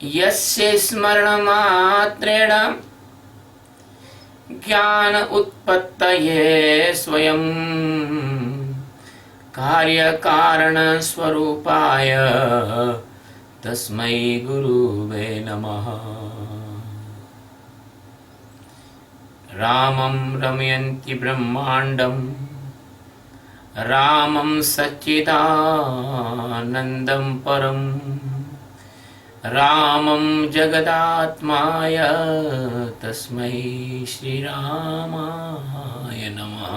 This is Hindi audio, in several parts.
यस्य स्मरणमात्रेण ज्ञान उत्पत्तये स्वयं कार्यकारण स्वरूपाय तस्मै गुरुवे नमः। रामं रमयन्ति ब्रह्माण्डं रामं सच्चिदानन्दं परं रामं जगदात्माय तस्मै श्रीरामाय नमः।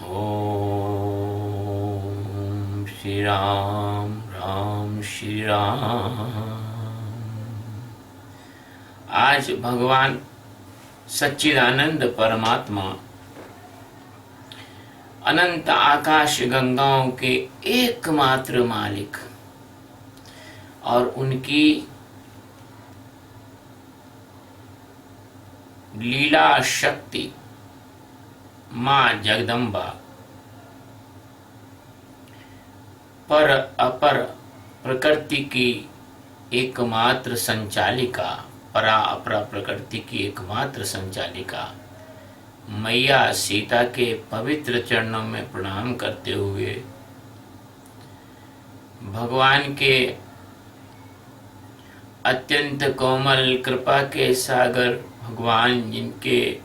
ओम श्री राम राम श्री राम। आज भगवान सच्चिदानंद परमात्मा अनंत आकाश गंगाओं के एकमात्र मालिक और उनकी लीला शक्ति मां जगदम्बा पर अपर प्रकृति की एकमात्र संचालिका, परा अपरा प्रकृति की एकमात्र संचालिका मैया सीता के पवित्र चरणों में प्रणाम करते हुए भगवान के अत्यंत कोमल कृपा के सागर भगवान जिनके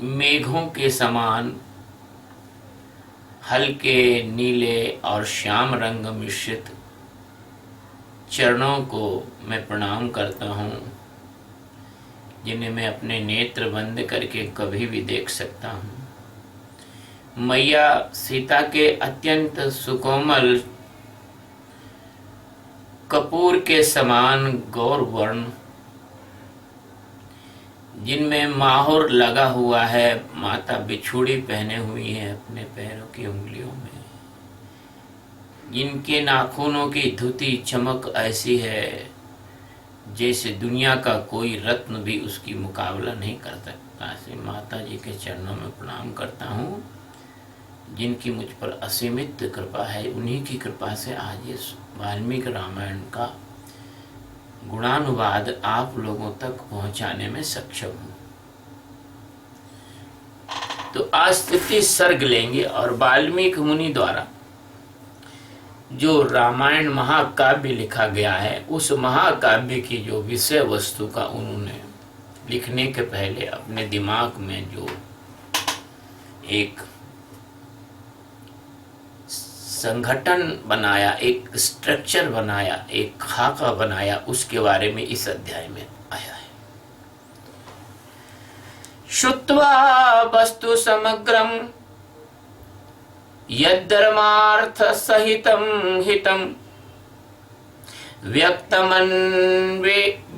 मेघों के समान हल्के नीले और श्याम रंग मिश्रित चरणों को मैं प्रणाम करता हूँ, जिन्हें मैं अपने नेत्र बंद करके कभी भी देख सकता हूँ। मैया सीता के अत्यंत सुकोमल कपूर के समान गौर वर्ण, जिनमें माहुर लगा हुआ है, माता बिछुड़ी पहने हुई है अपने पैरों की उंगलियों में, जिनके नाखूनों की धुती चमक ऐसी है जैसे दुनिया का कोई रत्न भी उसकी मुकाबला नहीं कर सकता। ऐसे माता जी के चरणों में प्रणाम करता हूँ, जिनकी मुझ पर असीमित कृपा है। उन्हीं की कृपा से आज ये वाल्मीकि रामायण का गुणानुवाद आप लोगों तक पहुंचाने में सक्षम हूँ। तो आज स्थिति सर्ग लेंगे और वाल्मीकि मुनि द्वारा जो रामायण महाकाव्य लिखा गया है, उस महाकाव्य की जो विषय वस्तु का उन्होंने लिखने के पहले अपने दिमाग में जो एक संगठन बनाया, एक स्ट्रक्चर बनाया, एक खाका बनाया, उसके बारे में इस अध्याय में आया है। श्रुत्वा वस्तु समग्रम यद्धर्मार्थ सहितं हितं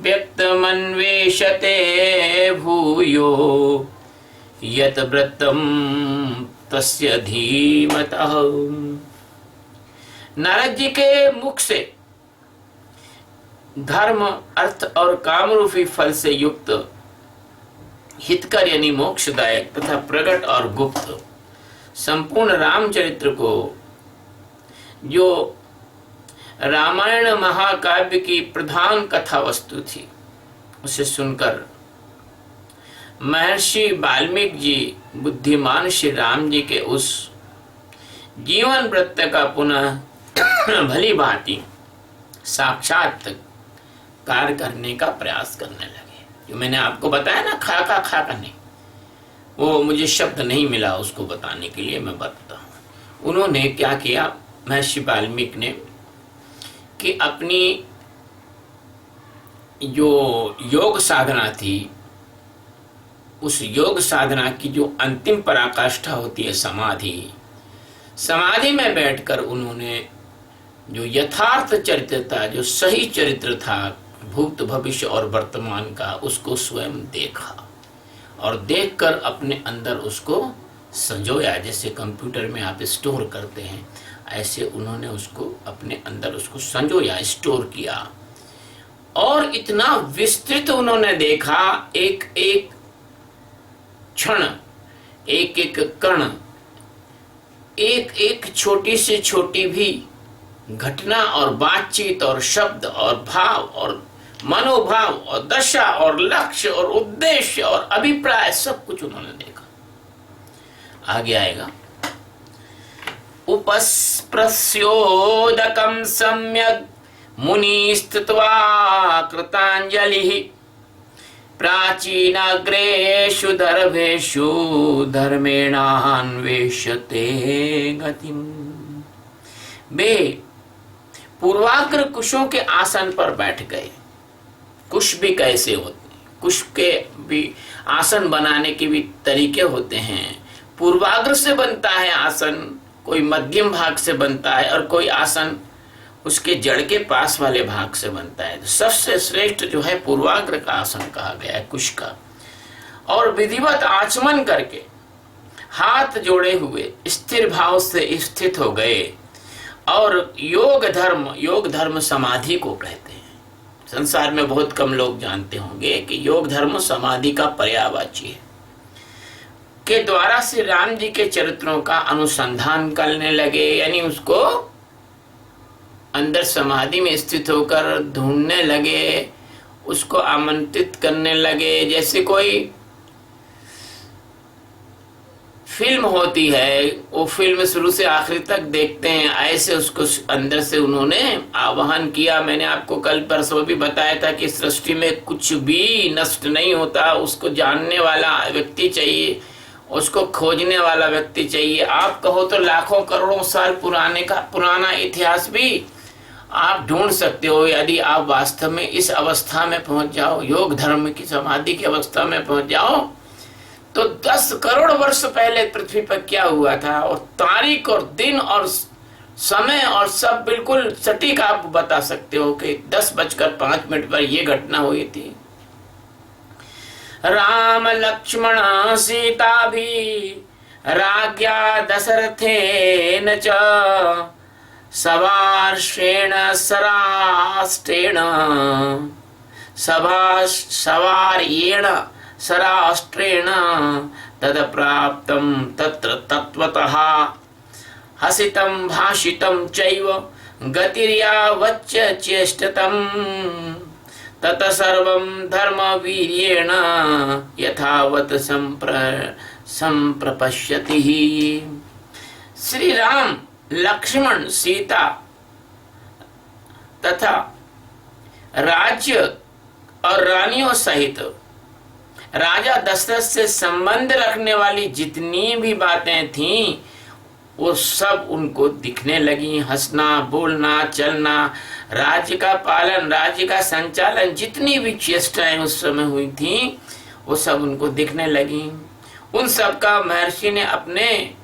व्यक्तमन्वेषते भूयो यत् वृत्तं तस्य धीमतः। नारद जी के मुख से धर्म, अर्थ और काम रूपी फल से युक्त हितकर यानी मोक्षदायक तथा प्रकट और गुप्त संपूर्ण रामचरित्र को, जो रामायण महाकाव्य की प्रधान कथा वस्तु थी, उसे सुनकर महर्षि वाल्मीकि जी बुद्धिमान श्री राम जी के उस जीवन वृत्त का पुनः भली भांति साक्षात्कार करने का प्रयास करने लगे। जो मैंने आपको बताया ना, खा नहीं, वो मुझे शब्द नहीं मिला उसको बताने के लिए, मैं बताता हूँ। उन्होंने क्या किया, महर्षि वाल्मीकि ने, कि अपनी जो योग साधना थी, उस योग साधना की जो अंतिम पराकाष्ठा होती है समाधि में बैठकर उन्होंने जो यथार्थ चरित्र था, जो सही चरित्र था भूत भविष्य और वर्तमान का, उसको स्वयं देखा और देखकर अपने अंदर उसको संजोया। जैसे कंप्यूटर में आप स्टोर करते हैं, ऐसे उन्होंने उसको अपने अंदर उसको संजोया, स्टोर किया और इतना विस्तृत उन्होंने देखा, एक एक क्षण, एक एक कण, एक एक छोटी से छोटी भी घटना और बातचीत और शब्द और भाव और मनोभाव और दशा और लक्ष्य और उद्देश्य और अभिप्राय सब कुछ उन्होंने देखा। आगे आएगा, उपस्पृश्योदकं सम्यग् मुनि स्थित्वा कृतांजलिः प्राचीनाग्रेषु दर्भेषु धर्मेणान्वेष्यते गतिम्। वे पूर्वाग्र कुशों के आसन पर बैठ गए। कुश भी कैसे होते हैं, कुश के भी आसन बनाने के भी तरीके होते हैं। पूर्वाग्र से बनता है आसन, कोई मध्यम भाग से बनता है और कोई आसन उसके जड़ के पास वाले भाग से बनता है। तो सबसे श्रेष्ठ जो है पूर्वाग्र का आसन कहा गया है, कुश का। और विधिवत आचमन करके हाथ जोड़े हुए स्थिर भाव से स्थित हो गए। और योग धर्म समाधि को कहते हैं। संसार में बहुत कम लोग जानते होंगे कि योग धर्म समाधि का पर्यायवाची है। के द्वारा श्री राम जी के चरित्रों का अनुसंधान करने लगे, यानी उसको अंदर समाधि में स्थित होकर ढूंढने लगे, उसको आमंत्रित करने लगे। जैसे कोई फिल्म होती है, वो फिल्म शुरू से आखिर तक देखते हैं, ऐसे उसको अंदर से उन्होंने आवाहन किया। मैंने आपको कल परसों भी बताया था कि सृष्टि में कुछ भी नष्ट नहीं होता, उसको जानने वाला व्यक्ति चाहिए, उसको खोजने वाला व्यक्ति चाहिए। आप कहो तो लाखों करोड़ों साल पुराना इतिहास भी आप ढूंढ सकते हो, यदि आप वास्तव में इस अवस्था में पहुंच जाओ, योग धर्म की समाधि की अवस्था में पहुंच जाओ। तो 10 करोड़ वर्ष पहले पृथ्वी पर क्या हुआ था, और तारीख और दिन और समय और सब बिल्कुल सटीक आप बता सकते हो कि 10:05 पर यह घटना हुई थी। राम लक्ष्मण सीता भी राज्ञा दशरथेन च सवार्षेण सराष्ट्रेण सवार्येण सराष्ट्रेण तदप्राप्तं तत्र तत्त्वतः हसितं भाषितं चैव गतिर्यावच्च चेष्टतम् तत सर्वं धर्मवीर्येण यथावत् संप्रपश्यति। श्री राम, लक्ष्मण, सीता तथा राज्य और रानियों सहित राजा दशरथ से संबंध रखने वाली जितनी भी बातें थीं, वो सब उनको दिखने लगी। हंसना, बोलना, चलना, राज्य का पालन, राज्य का संचालन, जितनी भी चेष्टाएं उस समय हुई थीं, वो सब उनको दिखने लगी। उन सब का महर्षि ने अपने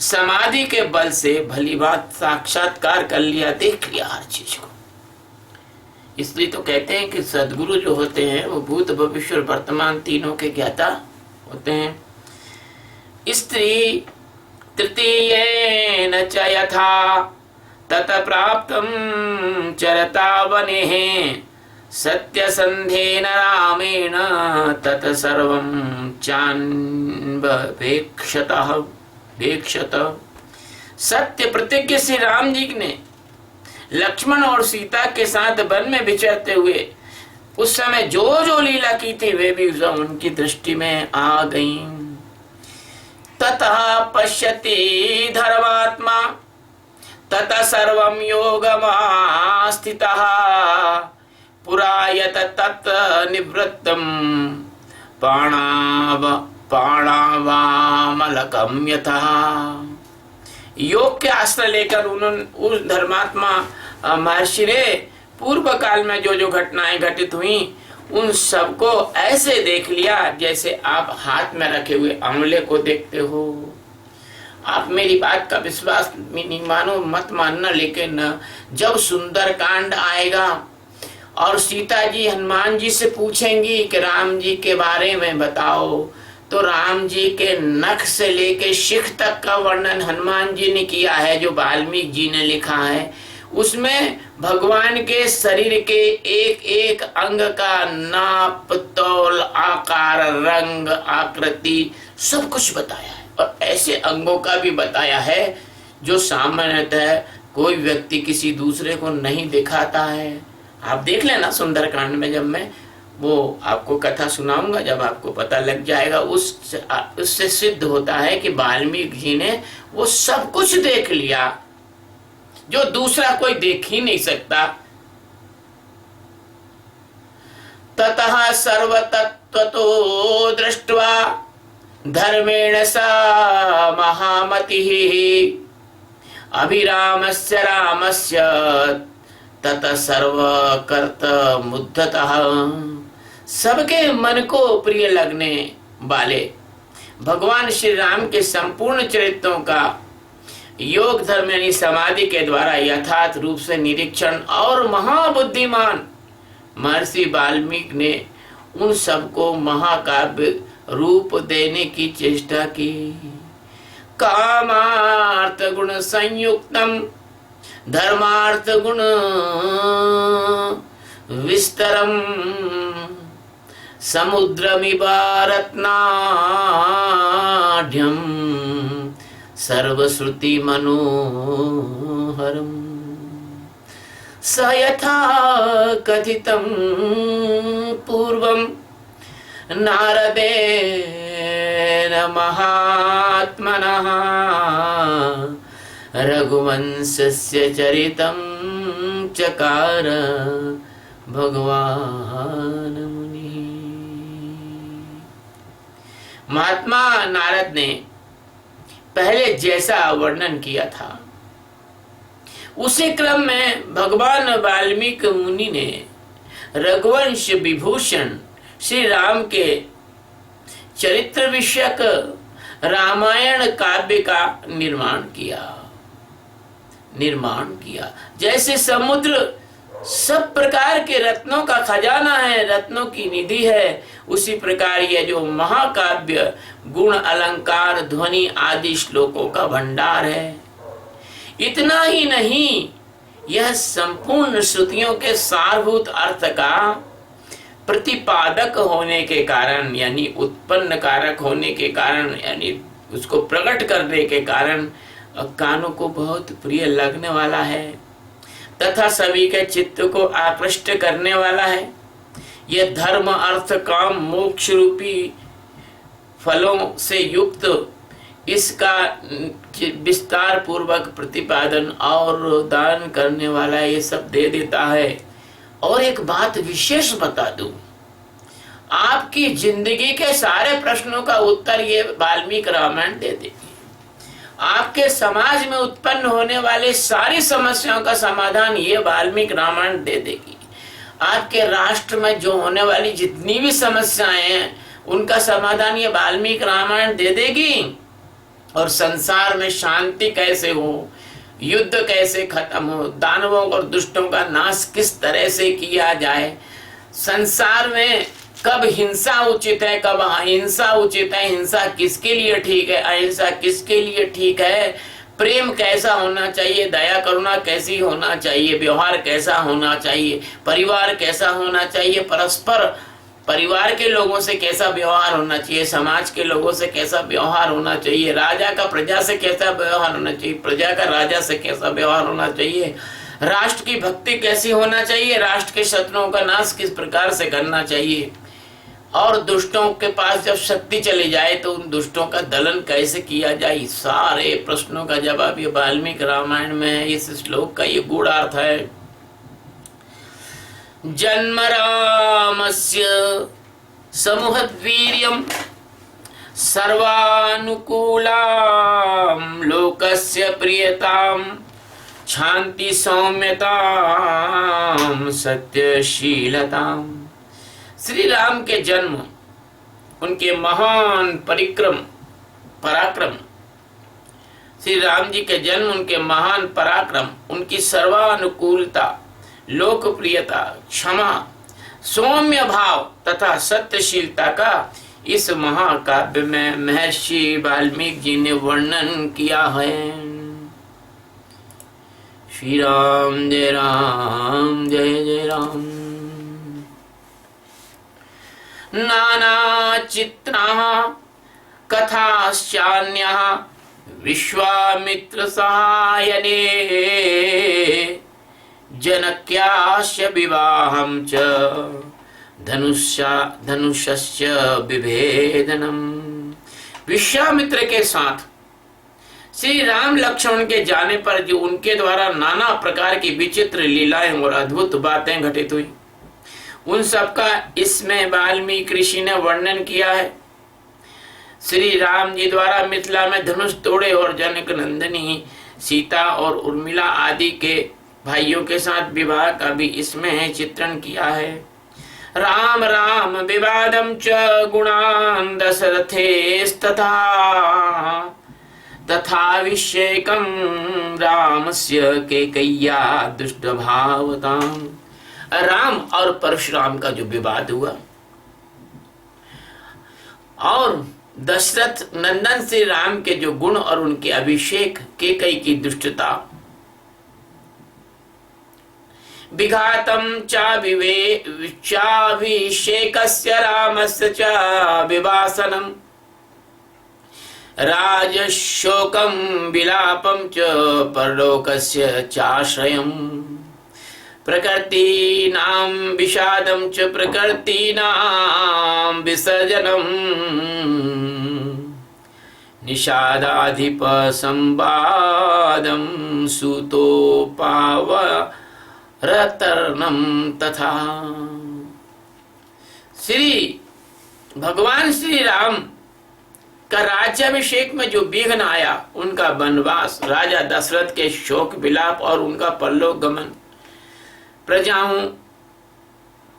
समाधि के बल से भली बात साक्षात्कार कर लिया, देख लिया हर चीज को। इसलिए तो कहते हैं कि सदगुरु जो होते हैं वो भूत भविष्य और वर्तमान तीनों के ज्ञाता होते हैं। स्त्री तृतीयेन च यथा तत प्राप्तं चरता वनेः सत्यसन्धेन रामेण तत सर्वं चान्वेक्षत। सत्य प्रतिज्ञ श्री राम जी ने लक्ष्मण और सीता के साथ वन में विचरते हुए उस समय जो जो लीला की थी वे भी उनकी दृष्टि में आ गईं। ततः पश्यति धर्मात्मा ततः सर्वं योगमास्थितः पुरायत तत् निवृत्तं पाणावामलकं यथा। योग के आश्रय लेकर उन्होंने उस धर्मात्मा महर्षि ने पूर्व काल में जो जो घटनाएं घटित हुई उन सबको ऐसे देख लिया जैसे आप हाथ में रखे हुए आंवले को देखते हो। आप मेरी बात का विश्वास नहीं मानो, मत मानना, लेकिन जब सुंदर कांड आएगा और सीता जी हनुमान जी से पूछेंगी कि राम जी के बारे में बताओ, तो राम जी के नख से लेके शिख तक का वर्णन हनुमान जी ने किया है, जो वाल्मीकि जी ने लिखा है। उसमें भगवान के शरीर के एक एक अंग का नाप, तौल, आकार, रंग, आकृति सब कुछ बताया है। और ऐसे अंगों का भी बताया है जो सामान्यतः कोई व्यक्ति किसी दूसरे को नहीं दिखाता है। आप देख लेना सुंदरकांड में, जब मैं वो आपको कथा सुनाऊंगा, जब आपको पता लग जाएगा, उससे सिद्ध होता है कि वाल्मीकि जी ने वो सब कुछ देख लिया जो दूसरा कोई देख ही नहीं सकता। ततः सर्वतत्त्वतो दृष्ट्वा धर्मेण सा महामतिः अभिरामस्य रामस्य ततः सर्वकर्त मुद्धतः। सबके मन को प्रिय लगने वाले भगवान श्री राम के संपूर्ण चरित्रों का योग धर्म यानी समाधि के द्वारा यथार्थ रूप से निरीक्षण और महाबुद्धिमान महर्षि वाल्मीकि ने उन सबको महाकाव्य रूप देने की चेष्टा की। कामार्थ गुण संयुक्तम धर्मार्थ गुण विस्तरम समुद्रमिवारत्नाढ्यम सर्वश्रुति मनोहरम स यथा कथितं पूर्वं नारदेन महात्मनः रघुवंशस्य चरितं चकार भगवान मुनि। महात्मा नारद ने पहले जैसा वर्णन किया था उसी क्रम में भगवान वाल्मीकि मुनि ने रघुवंश विभूषण श्री राम के चरित्र विषयक रामायण काव्य का निर्माण किया। जैसे समुद्र सब प्रकार के रत्नों का खजाना है, रत्नों की निधि है, उसी प्रकार यह जो महाकाव्य गुण अलंकार ध्वनि आदि श्लोकों का भंडार है। इतना ही नहीं, यह संपूर्ण श्रुतियों के सारभूत अर्थ का प्रतिपादक होने के कारण यानी उत्पन्न कारक होने के कारण यानी उसको प्रकट करने के कारण कानों को बहुत प्रिय लगने वाला है तथा सभी के चित्त को आकृष्ट करने वाला है। यह धर्म अर्थ काम मोक्ष रूपी फलों से युक्त इसका विस्तार पूर्वक प्रतिपादन और दान करने वाला ये सब दे देता है। और एक बात विशेष बता दूं, आपकी जिंदगी के सारे प्रश्नों का उत्तर ये वाल्मीकि रामायण दे देगी। आपके समाज में उत्पन्न होने वाले सारी समस्याओं का समाधान ये वाल्मीकि रामायण दे देगी। आपके राष्ट्र में जो होने वाली जितनी भी समस्याएं हैं उनका समाधान ये वाल्मीकि रामायण दे देगी। और संसार में शांति कैसे हो, युद्ध कैसे खत्म हो, दानवों और दुष्टों का नाश किस तरह से किया जाए, संसार में कब हिंसा उचित है कब अहिंसा उचित है, हिंसा किसके लिए ठीक है अहिंसा किसके लिए ठीक है, प्रेम कैसा होना चाहिए, दया करुणा कैसी होना चाहिए, व्यवहार कैसा होना चाहिए, परिवार कैसा होना चाहिए, परस्पर परिवार के लोगों से कैसा व्यवहार होना चाहिए, समाज के लोगों से कैसा व्यवहार होना चाहिए, राजा का प्रजा से कैसा व्यवहार होना चाहिए, प्रजा का राजा से कैसा व्यवहार होना चाहिए, राष्ट्र की भक्ति कैसी होना चाहिए, राष्ट्र के शत्रुओं का नाश किस प्रकार से करना चाहिए, और दुष्टों के पास जब शक्ति चली जाए तो उन दुष्टों का दलन कैसे किया जाए। सारे प्रश्नों का जवाब ये वाल्मीकि रामायण में है। इस श्लोक का ये गूढ़ार्थ है। जन्म रामस्य समूहद्वीर्यं सर्वानुकूलां लोकस्य प्रियतां शांति सौम्यतां सत्यशीलतां। श्री राम के जन्म, उनके महान पराक्रम, श्री राम जी के जन्म, उनके महान पराक्रम, उनकी सर्वानुकूलता, लोकप्रियता, क्षमा, सौम्य भाव तथा सत्यशीलता का इस महाकाव्य में महर्षि वाल्मीकि जी ने वर्णन किया है। श्री राम जय राम। नाना चित्रा कथाश्चान्यः विश्वामित्र सहायने जनक्यास्य विवाहं च धनुषस्य विभेदनम। विश्वामित्र के साथ श्री राम लक्ष्मण के जाने पर जो उनके द्वारा नाना प्रकार की विचित्र लीलाएं और अद्भुत बातें घटित हुई, उन सबका इसमें वाल्मीकि ऋषि ने वर्णन किया है। श्री राम जी द्वारा मिथिला में धनुष तोड़े और जनक नंदिनी सीता और उर्मिला आदि के भाइयों के साथ विवाह का भी इसमें चित्रण किया है। राम राम विवादम च गुणान दशरथेस्तथा तथाभिषेकं रामस्य कैकेय्या दुष्टभावताम्। राम और परशुराम का जो विवाद हुआ और दशरथ नंदन श्री राम के जो गुण और उनके अभिषेक, कैकेयी की दुष्टता, विघातम चाभिषेकस्य रामस्य च विवासनम राजशोकं विलापं च परलोकस्य चाश्रयम् प्रकृतीनां विषादं च प्रकृतीनां विसर्जनम् निषादाधिप संवादं सूतोपावरतरणं तथा। श्री भगवान श्री राम का राज्याभिषेक में जो विघ्न आया, उनका वनवास, राजा दशरथ के शोक विलाप और उनका परलोक गमन, प्रजाओं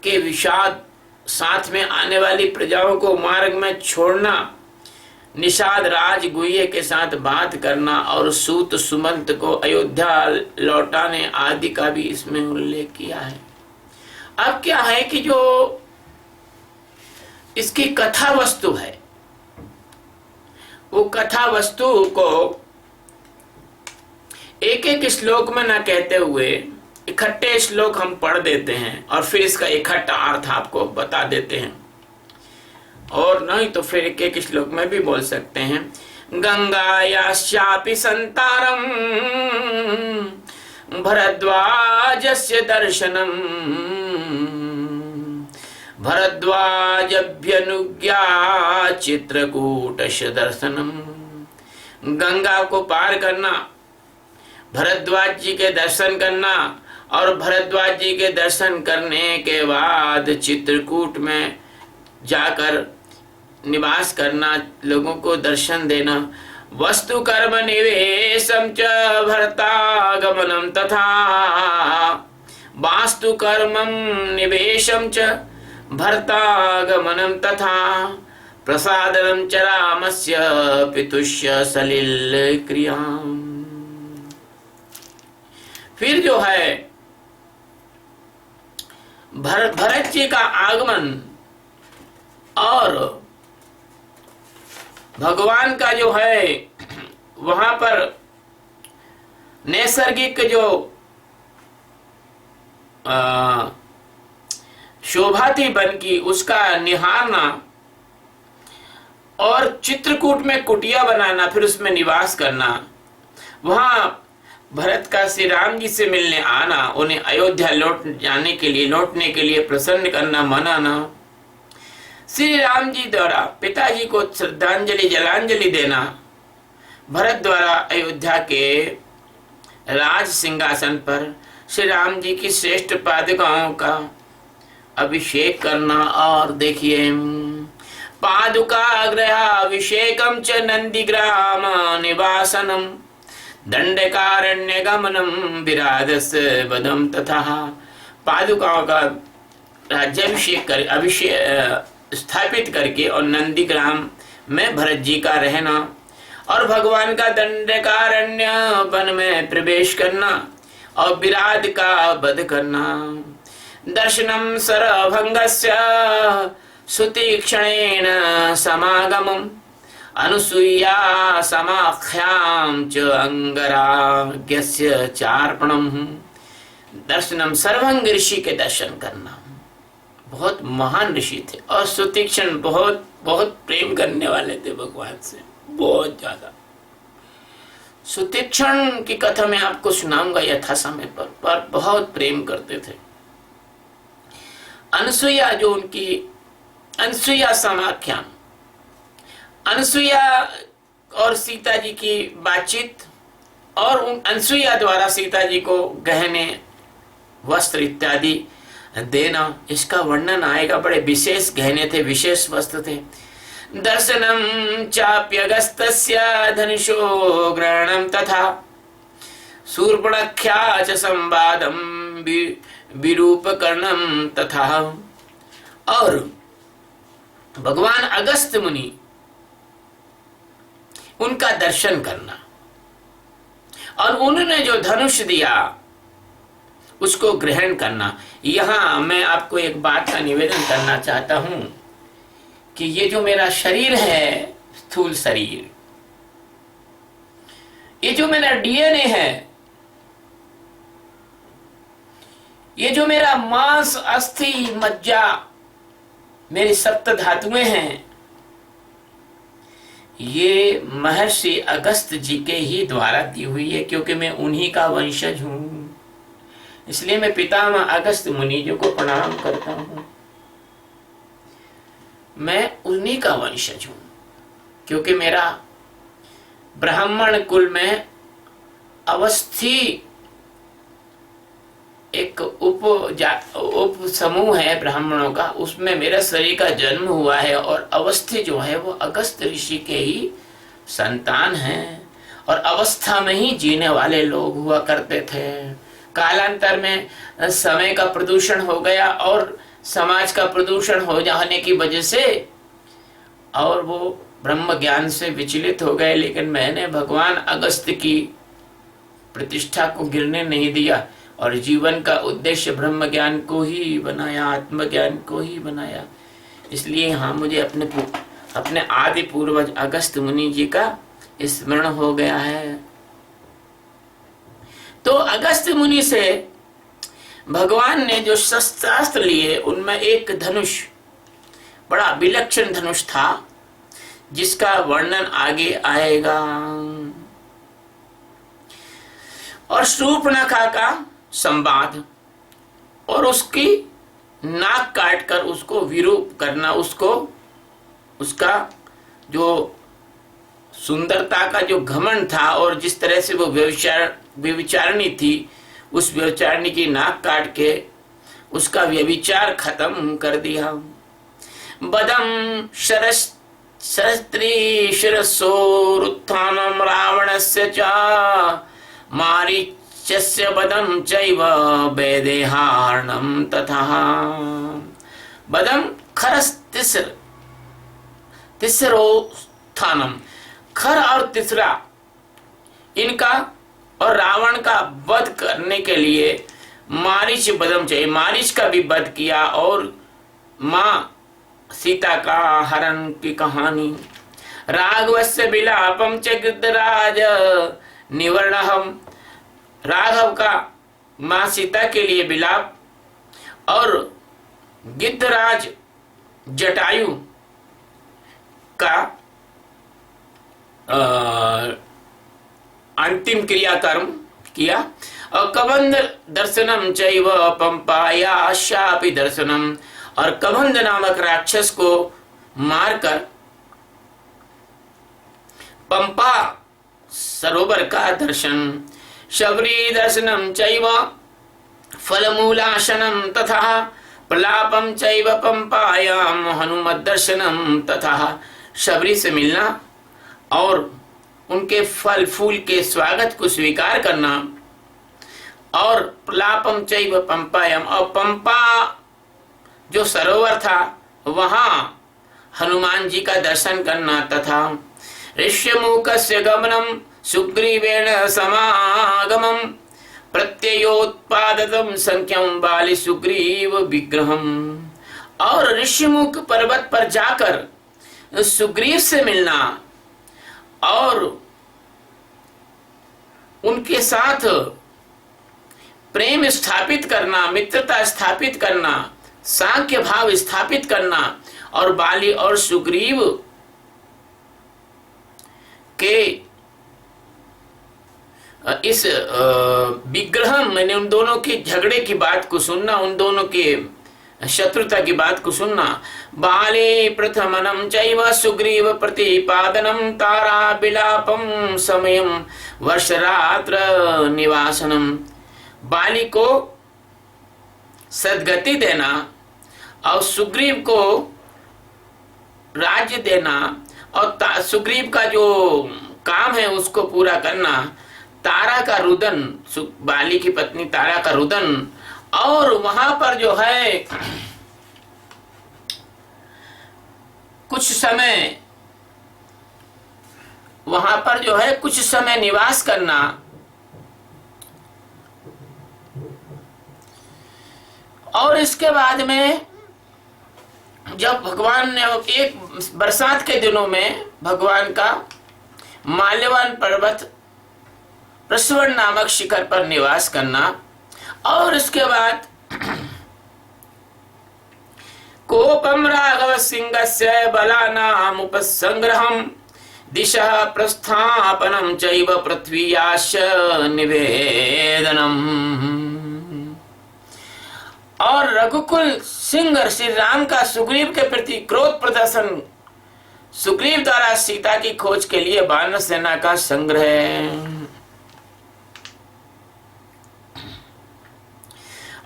के विषाद, साथ में आने वाली प्रजाओं को मार्ग में छोड़ना, निषाद राज गुह्य के साथ बात करना और सूत सुमंत को अयोध्या लौटाने आदि का भी इसमें उल्लेख किया है। अब क्या है कि जो इसकी कथा वस्तु है, वो कथा वस्तु को एक एक श्लोक में न कहते हुए इकट्ठे श्लोक हम पढ़ देते हैं और फिर इसका इकट्ठा अर्थ आपको बता देते हैं, और नहीं तो फिर एक एक श्लोक में भी बोल सकते हैं। गंगायाश्चापि संतारम भरद्वाजस्य दर्शनम भरद्वाजभ्यनुज्ञा चित्रकूटस्य दर्शनम। गंगा को पार करना, भरद्वाज जी के दर्शन करना और भरद्वाज जी के दर्शन करने के बाद चित्रकूट में जाकर निवास करना, लोगों को दर्शन देना। वस्तु कर्म निवेशम च भरतागमनम तथा वास्तु कर्मम निवेशम च भरतागमनम तथा प्रसादनम च रामस्य पितुष्य सलिल क्रियाम। फिर जो है भरत जी का आगमन और भगवान का जो है वहां पर नैसर्गिक जो शोभा थी वन की, उसका निहारना और चित्रकूट में कुटिया बनाना, फिर उसमें निवास करना, वहां भरत का श्री राम जी से मिलने आना, उन्हें अयोध्या लौटने के लिए प्रसन्न करना, मनाना, श्री राम जी द्वारा पिताजी को श्रद्धांजलि जलांजलि देना, भरत द्वारा अयोध्या के राज सिंहासन पर श्री राम जी की श्रेष्ठ पादुकाओं का अभिषेक करना। और देखिए पादुकाग्रहाभिषेकम च नंदीग्राम निवासनम दंडकारण्य गमनम विराधस वदम तथा। पादुकाओं का राज्याभिषेक कर अभिषेक स्थापित करके और नंदीग्राम में भरत जी का रहना और भगवान का दंडकारण्य वन में प्रवेश करना और विराध का वध करना। दर्शनम सरभंगस्य सुतीक्षणेन समागमम अनुसूया समाख्याम च अंगराग्यस्य चार्पणम। दर्शनम सर्वंग ऋषि के दर्शन करना, बहुत महान ऋषि थे और सुतीक्षण बहुत बहुत प्रेम करने वाले थे भगवान से, बहुत ज्यादा। सुतीक्षण की कथा मैं आपको सुनाऊंगा यथा समय पर बहुत प्रेम करते थे। अनसुईया जो उनकी अनसुईया समाख्यान, अनसुईया और सीता जी की बातचीत और उन अनसुईया द्वारा सीता जी को गहने वस्त्र इत्यादि देना, इसका वर्णन आएगा। बड़े विशेष गहने थे, विशेष वस्त्र थे। दर्शनम चाप्यगस्तस्य धनुषो ग्रहणम तथा शूर्पणख्या च संवादम विरूपकर्णम तथा। और भगवान अगस्त मुनि, उनका दर्शन करना और उन्होंने जो धनुष दिया उसको ग्रहण करना। यहां मैं आपको एक बात का निवेदन करना चाहता हूं कि ये जो मेरा शरीर है, स्थूल शरीर, ये जो मेरा डीएनए है, ये जो मेरा मांस, अस्थि, मज्जा, मेरी सप्त धातुएं हैं, ये महर्षि अगस्त जी के ही द्वारा दी हुई है, क्योंकि मैं उन्हीं का वंशज हूं। इसलिए मैं पितामह अगस्त मुनि जी को प्रणाम करता हूं। मैं उन्हीं का वंशज हूं, क्योंकि मेरा ब्राह्मण कुल में अवस्थी एक उप समूह है ब्राह्मणों का, उसमें मेरा शरीर का जन्म हुआ है। और अवस्थी जो है वो अगस्त ऋषि के ही संतान हैं और अवस्था में ही जीने वाले लोग हुआ करते थे। कालांतर में समय का प्रदूषण हो गया और समाज का प्रदूषण हो जाने की वजह से और वो ब्रह्म ज्ञान से विचलित हो गए। लेकिन मैंने भगवान अगस्त की प्रतिष्ठा को गिरने नहीं दिया और जीवन का उद्देश्य ब्रह्म ज्ञान को ही बनाया, आत्मज्ञान को ही बनाया। इसलिए हाँ, मुझे अपने आदि पूर्वज अगस्त मुनि जी का स्मरण हो गया है। तो अगस्त मुनि से भगवान ने जो शस्त्रास्त्र लिए उनमें एक धनुष, बड़ा विलक्षण धनुष था, जिसका वर्णन आगे आएगा। और शूर्पणखा का संवाद और उसकी नाक काटकर उसको विरूप करना, उसका जो सुंदरता का जो घमंड था और जिस तरह से वो व्यभिचारिणी थी, उस व्यभिचारिणी की नाक काट के उसका व्यभिचार खत्म कर दिया। बदम शरस्त्री शिरसोरुत्थानम रावणस्य च मारीचस्य बदम चैव वैदेहार्णम तथा। बदम खरस तिसरोत्थानम, खर और तीसरा इनका और रावण का वध करने के लिए मारीच बदम चाहिए। मारीच का भी वध किया और माँ सीता का हरण की कहानी। राघवस्य विलापम च गिद्धराज निवर्णहम, राघव का माँ सीता के लिए विलाप और गिद्धराज जटायु का अंतिम क्रियाकर्म किया। और कबंध दर्शनम चैव पंपायाशापि दर्शनम, और कबंध नामक राक्षस को मारकर पंपा सरोवर का दर्शन। शबरी दर्शनम चैव फलमूलाशनम तथा प्रलापम चैव पंपायाम हनुमत दर्शनम तथा। शबरी से मिलना और उनके फल फूल के स्वागत को स्वीकार करना और प्रलापम चैव पंपायाम, और पंपा जो सरोवर था वहां हनुमान जी का दर्शन करना तथा ऋष्यमुखस्य गमनम सुग्रीवेण समागमम प्रत्ययोत्पादतम संख्यम बाली सुग्रीव विग्रहम। और ऋष्यमुख पर्वत पर जाकर सुग्रीव से मिलना और उनके साथ प्रेम स्थापित करना, मित्रता स्थापित करना, सांख्य भाव स्थापित करना और बाली और सुग्रीव के इस विग्रह मैंने उन दोनों के झगड़े की बात को सुनना, उन दोनों के शत्रुता की बात को सुनना। बाले प्रथमनम चैव सुग्रीव प्रतिपादनम तारा विलापम समयम वर्षरात्र निवासनम। बाली को सद्गति देना और सुग्रीव को राज्य देना और सुग्रीव का जो काम है उसको पूरा करना, तारा का रुदन, बाली की पत्नी तारा का रुदन, और वहां पर जो है कुछ समय, वहां पर जो है कुछ समय निवास करना। और इसके बाद में जब भगवान ने एक बरसात के दिनों में भगवान का माल्यवान पर्वत प्रस्वर्ण नामक शिखर पर निवास करना, और इसके बाद कोपम राघव सिंहस्य बलानाम उपसंग्रहम दिशा प्रस्थापनम चैव पृथ्वीयाश निवेदनम। और रघुकुल सिंह श्री राम का सुग्रीव के प्रति क्रोध प्रदर्शन, सुग्रीव द्वारा सीता की खोज के लिए वानर सेना का संग्रह।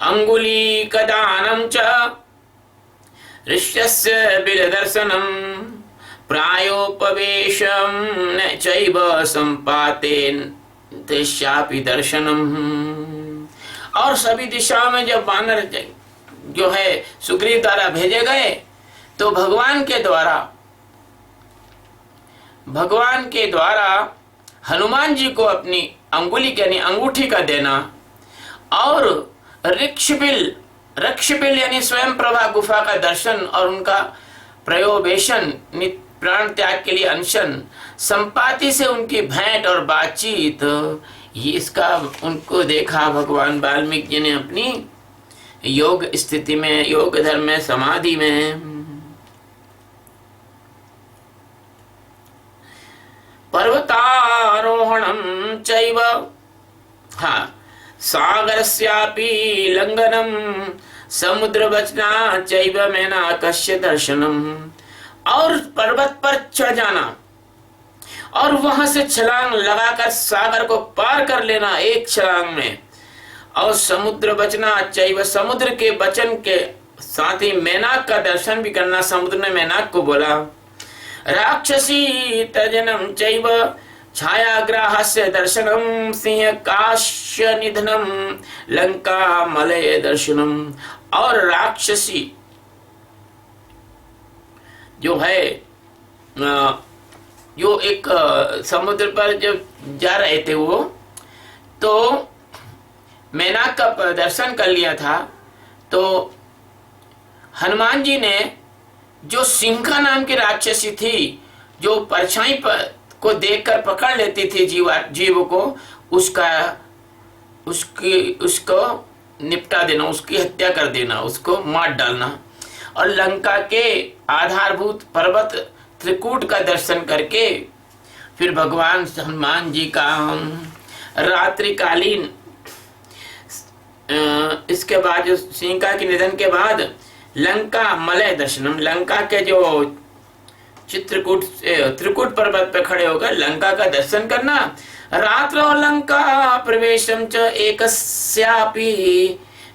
अंगुलीकदानं च ऋष्यस्य बिलदर्शनं प्रायोपवेशं न चैव संपातेन तेष्यापि दर्शनम। और सभी दिशाओं में जब वानर जो है सुग्रीव द्वारा भेजे गए तो भगवान के द्वारा हनुमान जी को अपनी अंगुली यानी अंगूठी का देना, और रक्षबिल यानी स्वयं प्रभा गुफा का दर्शन और उनका प्रयोवेशन प्राण त्याग के लिए अनशन, संपाति से उनकी भेंट और बातचीत, ये इसका उनको देखा भगवान वाल्मीकि जी ने अपनी योग स्थिति में, योग धर्म में, समाधि में। पर्वतारोहणं चैव सागरस्यापि लंघनम समुद्रवचना चैव मेनाकस्य दर्शनम। और पर्वत पर चढ़ जाना और वहां से छलांग लगाकर सागर को पार कर लेना एक छलांग में, और समुद्र बचना चैव समुद्र के वचन के साथ ही मेनाक का दर्शन भी करना। समुद्र ने मेनाक को बोला। राक्षसी तजनम चैव छायाग्राहस्य दर्शनम सिंह काश्य निधनम लंका मलय दर्शनम। और राक्षसी जो है जो एक समुद्र पर जब जा रहे थे वो तो मेनाक का दर्शन कर लिया था, तो हनुमान जी ने जो सिंह नाम की राक्षसी थी जो परछाई पर को देखकर पकड़ लेती थी जीव को, उसको निपटा देना, उसकी हत्या कर देना, उसको मार डालना। और लंका के आधारभूत पर्वत त्रिकूट का दर्शन करके फिर भगवान हनुमान जी का रात्रिकालीन इसके बाद जो सीता के निधन के बाद लंका मलय दर्शनम, लंका के जो त्रिकूट पर्वत पे खड़े होकर लंका का दर्शन करना। रात्रो लंका प्रवेशम च एकस्यापि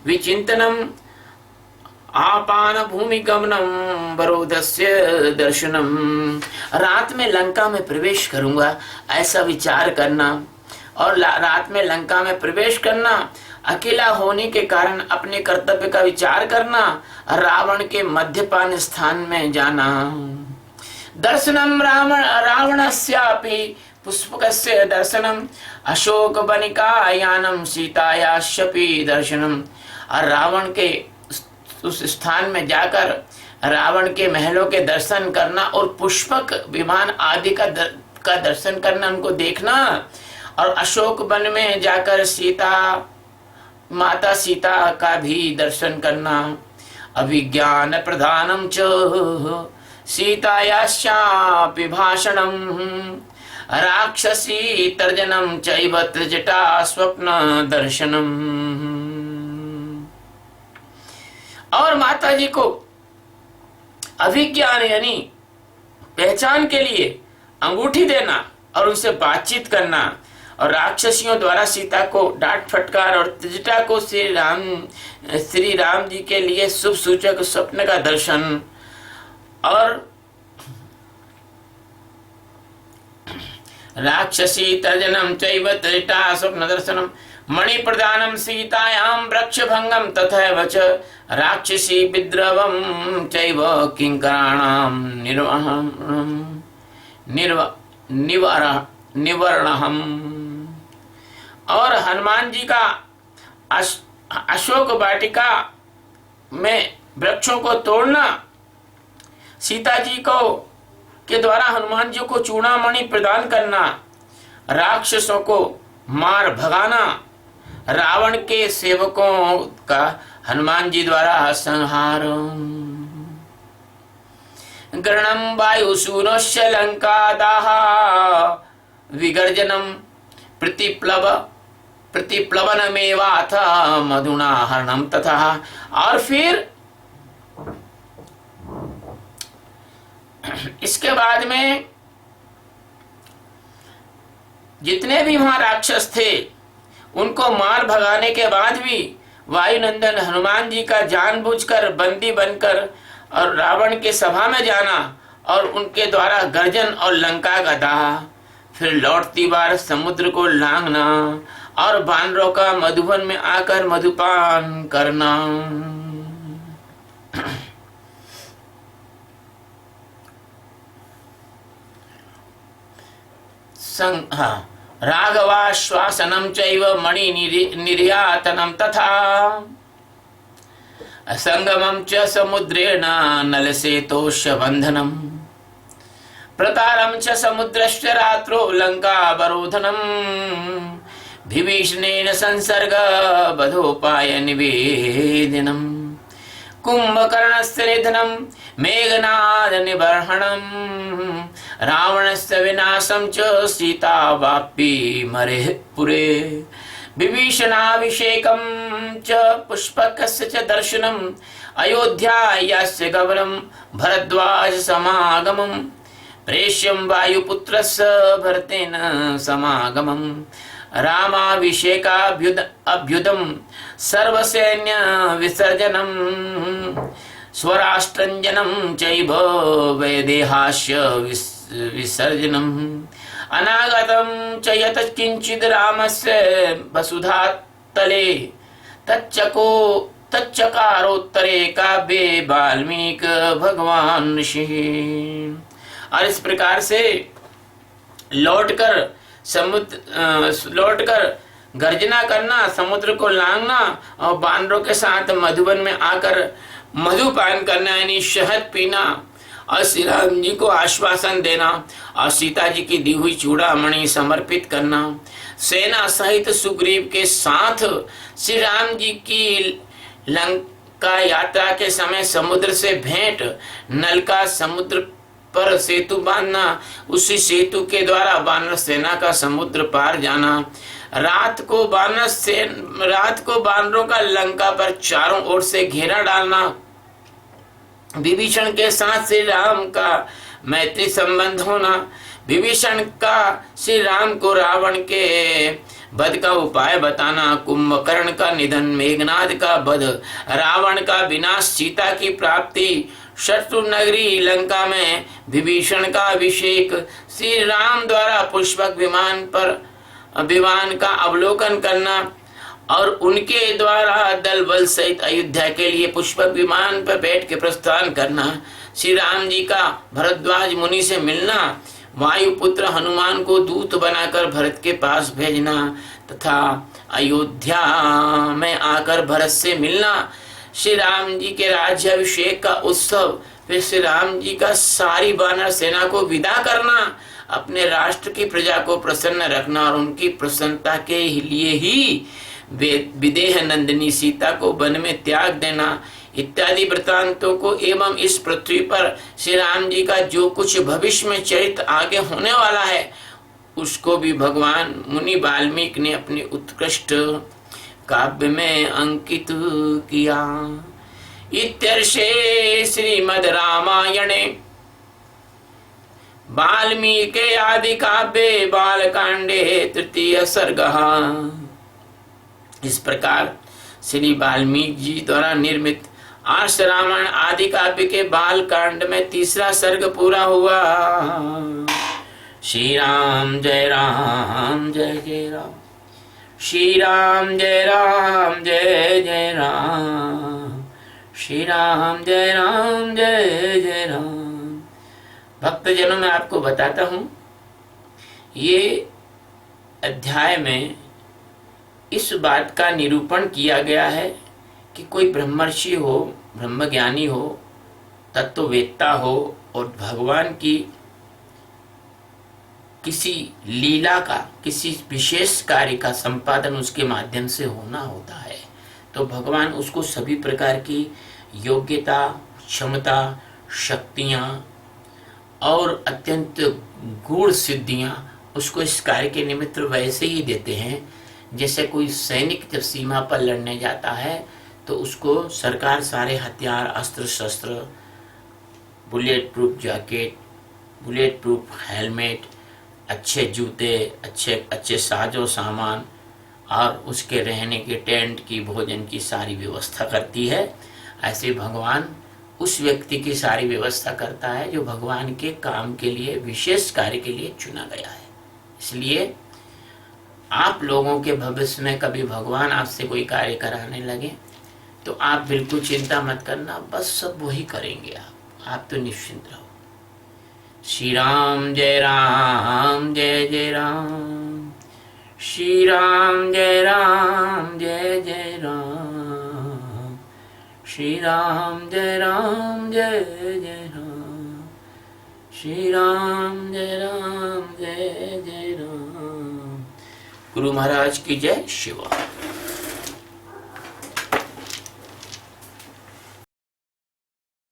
विचिंतनम आपान भूमि गमनम वरोधस्य दर्शनम। रात में लंका में प्रवेश करूंगा ऐसा विचार करना, और रात में लंका में प्रवेश करना, अकेला होने के कारण अपने कर्तव्य का विचार करना, रावण के मध्यपान स्थान में जाना। दर्शनम रावणस्यापि पुष्पकस्य दर्शनम अशोक बनिकायानम सीतायाश्यपि दर्शनम। और रावण के उस स्थान में जाकर रावण के महलों के दर्शन करना और पुष्पक विमान आदि का दर्शन करना, उनको देखना। और अशोक वन में जाकर माता सीता का भी दर्शन करना। अभिज्ञान प्रधानं च सीतायाश्चापि भाषणम् राक्षसी तर्जनं चैव त्रिजटा स्वप्न दर्शनम्। और माता जी को अभिज्ञान यानी पहचान के लिए अंगूठी देना और उनसे बातचीत करना, और राक्षसियों द्वारा सीता को डांट फटकार, और त्रिजटा को श्री राम जी के लिए शुभ सूचक स्वप्न का दर्शन, और राक्षसी तर्जनम चैव त्रिजटा स्वप्न दर्शनम मणि प्रदानम सीतायां वृक्ष भंगम तथैव च राक्षसी विद्रवम चैव किंकराणाम निवर्णहम। और हनुमान जी का अशोक वाटिका में वृक्षों को तोड़ना, सीता जी को के द्वारा हनुमान जी को चूड़ामणि प्रदान करना, राक्षसों को मार भगाना, रावण के सेवकों का हनुमान जी द्वारा संहार, ग्रणम वायुसूनोश्य लंकादाः विगर्जनम प्रतिप्लवनमेवाथ मधुना हरणम तथा। और फिर इसके बाद में जितने भी वहां राक्षस थे उनको मार भगाने के बाद भी वायुनंदन हनुमान जी का जानबूझकर बंदी बनकर और रावण के सभा में जाना और उनके द्वारा गर्जन और लंका का दाह, फिर लौटती बार समुद्र को लांघना और बानरों का मधुबन में आकर मधुपान करना। राघवाश्वासनं चैव मणि निर्यातनं तथा संगमं च समुद्रेण नलसेतोश्च बन्धनम् प्रतारं च समुद्रश्च रात्रो लंकावरोधनम् विभीषणेन संसर्ग बधोपाय निवेदनम् कुंभकर्णस्य निधनं मेघनाद निबर्हणम् रावणस्य विनाशं च सीतावाप्ति मरे पुरे विभीषणाभिषेकं च पुष्पकस्य च दर्शनम् अयोध्यायास्य गमनं भरद्वाज समागमम् प्रेष्यं वायुपुत्रस्य भरतेन समागमम् रामाभिषेकाभ्युदं सर्वसैन्य विसर्जनम् स्वराष्ट्रञ्जनं चैव वैदेहास्य विसर्जनम् अनागतं च यत् किंचित् रामस्य वसुधातले तच्चकारोत्तरे काव्ये वाल्मीकि भगवान ऋषि। और इस प्रकार से लौटकर गर्जना करना, समुद्र को लांघना और बानरों के साथ मधुबन में आकर मधुपान करना यानी शहद पीना और श्री राम जी को आश्वासन देना और सीता जी की दी हुई चूड़ामणि समर्पित करना, सेना सहित सुग्रीव के साथ श्री राम जी की लंका यात्रा के समय समुद्र से भेंट, नल का समुद्र पर सेतु बांधना, उसी सेतु के द्वारा वानर सेना का समुद्र पार जाना, रात को वानरों का लंका पर चारों ओर से घेरा डालना, विभीषण के साथ श्री राम का मैत्री संबंध होना, विभीषण का श्री राम को रावण के वध का उपाय बताना, कुंभकर्ण का निधन, मेघनाद का वध, रावण का विनाश, सीता की प्राप्ति, शत्रु नगरी लंका में विभीषण का अभिषेक, श्री राम द्वारा पुष्पक विमान का अवलोकन करना और उनके द्वारा दल बल सहित अयोध्या के लिए पुष्पक विमान पर बैठ के प्रस्थान करना, श्री राम जी का भरद्वाज मुनि से मिलना, वायुपुत्र हनुमान को दूत बनाकर भरत के पास भेजना तथा अयोध्या में आकर भरत से मिलना, श्री राम जी के राज्याभिषेक का उत्सव, फिर श्री राम जी का सारी वानर सेना को विदा करना, अपने राष्ट्र की प्रजा को प्रसन्न रखना और उनकी प्रसन्नता के लिए ही विदेह नंदिनी सीता को वन में त्याग देना, इत्यादि वृत्तांतों को एवं इस पृथ्वी पर श्री राम जी का जो कुछ भविष्य में चरित्र आगे होने वाला है उसको भी भगवान मुनि वाल्मीकि ने अपने उत्कृष्ट काव्य में अंकित किया। इत्यर्षे श्रीमद् रामायणे वाल्मीकि आदि काव्ये बालकांडे तृतीय सर्ग। इस प्रकार श्री वाल्मीकि जी द्वारा निर्मित आर्ष रामायण आदि काव्य के बाल कांड में तीसरा सर्ग पूरा हुआ। श्री राम जय राम जय जय राम, श्री राम जय राम जय जय राम, श्री राम जय राम जय जय राम। भक्तजनों मैं आपको बताता हूं, ये अध्याय में इस बात का निरूपण किया गया है कि कोई ब्रह्मर्षि हो, ब्रह्मज्ञानी हो, तत्ववेत्ता हो और भगवान की किसी लीला का, किसी विशेष कार्य का संपादन उसके माध्यम से होना होता है तो भगवान उसको सभी प्रकार की योग्यता, क्षमता, शक्तियां और अत्यंत गूढ़ सिद्धियां उसको इस कार्य के निमित्त वैसे ही देते हैं जैसे कोई सैनिक जब सीमा पर लड़ने जाता है तो उसको सरकार सारे हथियार, अस्त्र शस्त्र, bullet proof jacket, bullet proof helmet, अच्छे जूते, अच्छे साजो सामान और उसके रहने के टेंट की, भोजन की सारी व्यवस्था करती है। ऐसे भगवान उस व्यक्ति की सारी व्यवस्था करता है जो भगवान के काम के लिए, विशेष कार्य के लिए चुना गया है। इसलिए आप लोगों के भविष्य में कभी भगवान आपसे कोई कार्य कराने लगे तो आप बिल्कुल चिंता मत करना, बस सब वही करेंगे। आप तो निश्चिंत रहो। श्री राम जय राम जय जय राम, श्री राम जय राम जय जय राम, श्री राम जय राम जय जय राम, श्री राम जय राम जय जय राम। गुरु महाराज की जय। शिवा।